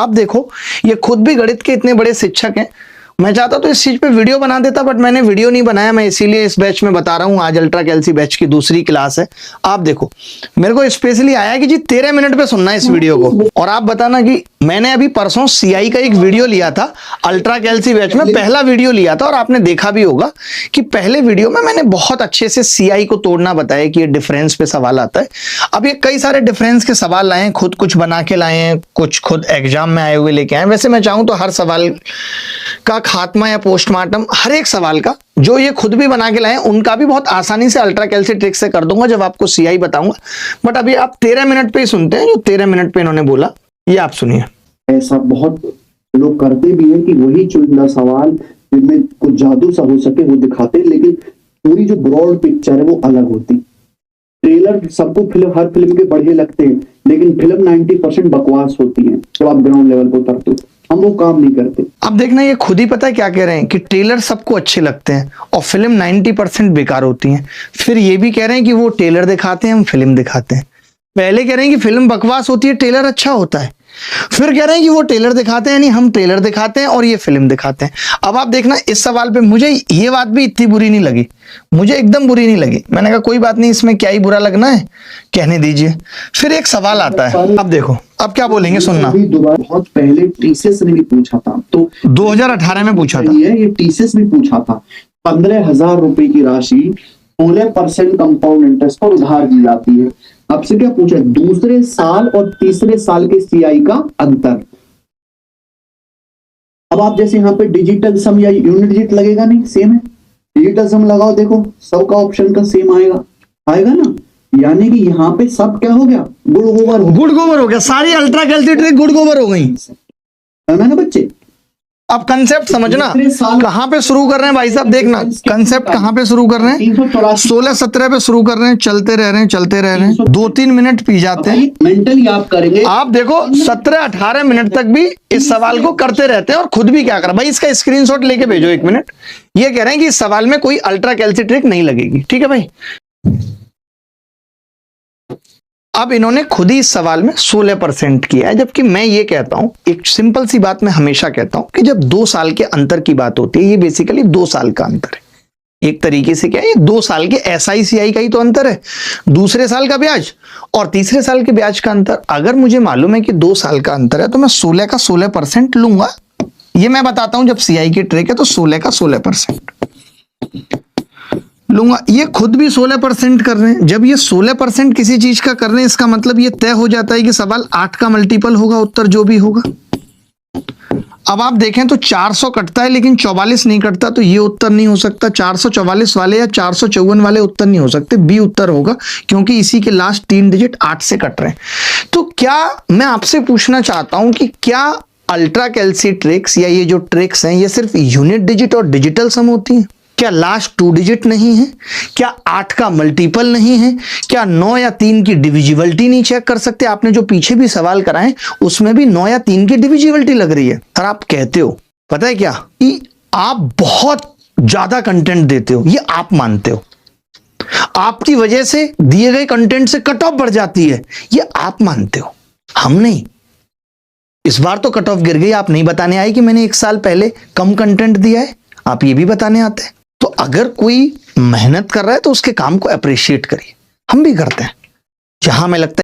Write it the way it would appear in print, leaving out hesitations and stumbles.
आप देखो, ये खुद भी गणित के इतने बड़े शिक्षक हैं। मैं चाहता तो इस चीज पे वीडियो बना देता, बट मैंने वीडियो नहीं बनाया। मैं इसीलिए इस बैच में बता रहा हूँ। आज अल्ट्रा कैल्सी बैच की दूसरी क्लास है। आप देखो, मेरे को स्पेशली आया कि जी 13 मिनट पे सुनना है इस वीडियो को, और आप बताना कि मैंने अभी परसों सीआई का एक वीडियो लिया था, अल्ट्रा कैल्सी बैच में पहला वीडियो लिया था, और आपने देखा भी होगा कि पहले वीडियो में मैंने बहुत अच्छे से सीआई को तोड़ना बताया कि ये डिफरेंस पे सवाल आता है। अब ये कई सारे डिफरेंस के सवाल लाए हैं, खुद कुछ बना के लाए हैं, कुछ खुद एग्जाम में आए हुए लेके आए। वैसे मैं चाहूं तो हर सवाल का खात्मा या पोस्टमार्टम, हर एक सवाल का जो ये खुद भी बना के लाए उनका भी बहुत आसानी से अल्ट्रा कैल्सी ट्रिक से कर दूंगा जब आपको सीआई बताऊंगा। बट अभी आप 13 मिनट पे ही सुनते हैं जो 13 मिनट पे इन्होंने बोला, ये आप सुनिए। ऐसा बहुत लोग करते भी हैं कि वही चुनिंदा सवाल जिनमें कुछ जादू सा हो सके वो दिखाते हैं, लेकिन पूरी जो ब्रॉड पिक्चर है वो अलग होती। ट्रेलर सबको हर फिल्म के बढ़िया लगते हैं, लेकिन फिल्म 90% बकवास होती है जब आप ग्राउंड लेवल पर उतरते हो। हम वो काम नहीं करते। अब देखना, ये खुद ही पता है क्या कह रहे हैं कि ट्रेलर सबको अच्छे लगते हैं और फिल्म 90% बेकार होती है। फिर ये भी कह रहे हैं कि वो ट्रेलर दिखाते हैं, हम फिल्म दिखाते हैं। पहले कह रहे हैं कि फिल्म बकवास होती है, ट्रेलर अच्छा होता है। फिर कह रहे हैं कि वो ट्रेलर दिखाते हैं, यानी हम ट्रेलर दिखाते हैं और ये फिल्म दिखाते हैं। अब आप देखना, इस सवाल पे मुझे ये बात भी इतनी बुरी नहीं लगी, मुझे एकदम बुरी नहीं लगी। मैंने कहा कोई बात नहीं, इसमें क्या ही बुरा लगना है, कहने दीजिए। फिर एक सवाल आता है, अब देखो अब क्या बोलेंगे, सुनना। बहुत पहले टीसीएस ने भी पूछा था, तो 2018 में पूछा था ये टीसीएस भी पूछा था। 15,000 रुपए की राशि 16% कंपाउंड इंटरेस्ट पर उधार दी जाती है। आपसे क्या पूछा, दूसरे साल और तीसरे साल के सीआई का अंतर। अब आप जैसे यहाँ पे डिजिटल सम या यूनिट डिजिट लगेगा, नहीं सेम है। डिजिटल सम लगाओ, देखो सबका ऑप्शन का सेम आएगा ना, यानी कि यहाँ पे सब क्या हो गया, गुड़ गोबर हो गया। सारी अल्ट्रा कैल्सी ट्रिक गुड़ गोबर हो गई है ना बच्चे। अब कंसेप्ट समझना, कहां पे शुरू कर रहे हैं भाई साहब, देखना कंसेप्ट कहां पे शुरू कर रहे हैं। 16-17 पे शुरू कर रहे हैं, चलते रह रहे हैं 2-3 मिनट पी जाते हैं। मेंटली आप करेंगे, आप देखो 17-18 मिनट तक भी इस सवाल को करते रहते हैं और खुद भी क्या कर भाई, इसका स्क्रीनशॉट लेके भेजो 1 मिनट। ये कह रहे हैं कि इस सवाल में कोई अल्ट्रा कैल्सी ट्रिक नहीं लगेगी, ठीक है भाई। अब इन्होंने खुद ही इस सवाल में 16% किया है, जबकि मैं ये कहता हूं, एक सिंपल सी बात मैं हमेशा कहता हूं कि जब 2 साल के अंतर की बात होती है, ये बेसिकली 2 साल का अंतर है। एक तरीके से क्या है, ये 2 साल के एसआई सीआई का ही तो अंतर है, दूसरे साल का ब्याज और तीसरे साल के ब्याज का अंतर। अगर मुझे मालूम है कि 2 साल का अंतर है तो मैं 16 का 16% लूंगा। ये मैं बताता हूं, जब सीआई की ट्रिक है तो 16 का 16% लूंगा। ये खुद भी 16% कर रहे हैं। जब ये 16% किसी चीज का कर रहे हैं, इसका मतलब ये तय हो जाता है कि सवाल 8 का मल्टीपल होगा, उत्तर जो भी होगा। अब आप देखें तो 400 कटता है लेकिन 44 नहीं कटता, तो ये उत्तर नहीं हो सकता। 444 वाले या 454 वाले उत्तर नहीं हो सकते, बी उत्तर होगा, क्योंकि इसी के लास्ट 3 डिजिट 8 से कट रहे हैं। तो क्या मैं आपसे पूछना चाहता हूं कि क्या अल्ट्रा कैल्सी ट्रिक्स या ये जो ट्रिक्स हैं, ये सिर्फ यूनिट डिजिट और डिजिटल सम होती हैं? क्या लास्ट 2 डिजिट नहीं है? क्या 8 का मल्टीपल नहीं है? क्या 9 या 3 की डिविजिबिलिटी नहीं चेक कर सकते? आपने जो पीछे भी सवाल कराए उसमें भी 9 या 3 की डिविजिबिलिटी लग रही है। और आप कहते हो पता है क्या, कि आप बहुत ज्यादा कंटेंट देते हो, ये आप मानते हो। आपकी वजह से दिए गए कंटेंट से कट ऑफ बढ़ जाती है, ये आप मानते हो, हम नहीं। इस बार तो कट ऑफ गिर गई, आप नहीं बताने आए कि मैंने 1 साल पहले कम कंटेंट दिया है, आप ये भी बताने आते हैं। तो अगर कोई मेहनत कर रहा है तो उसके काम को अप्रिशिएट करिए, हम भी करते हैं। जहां हमें लगता है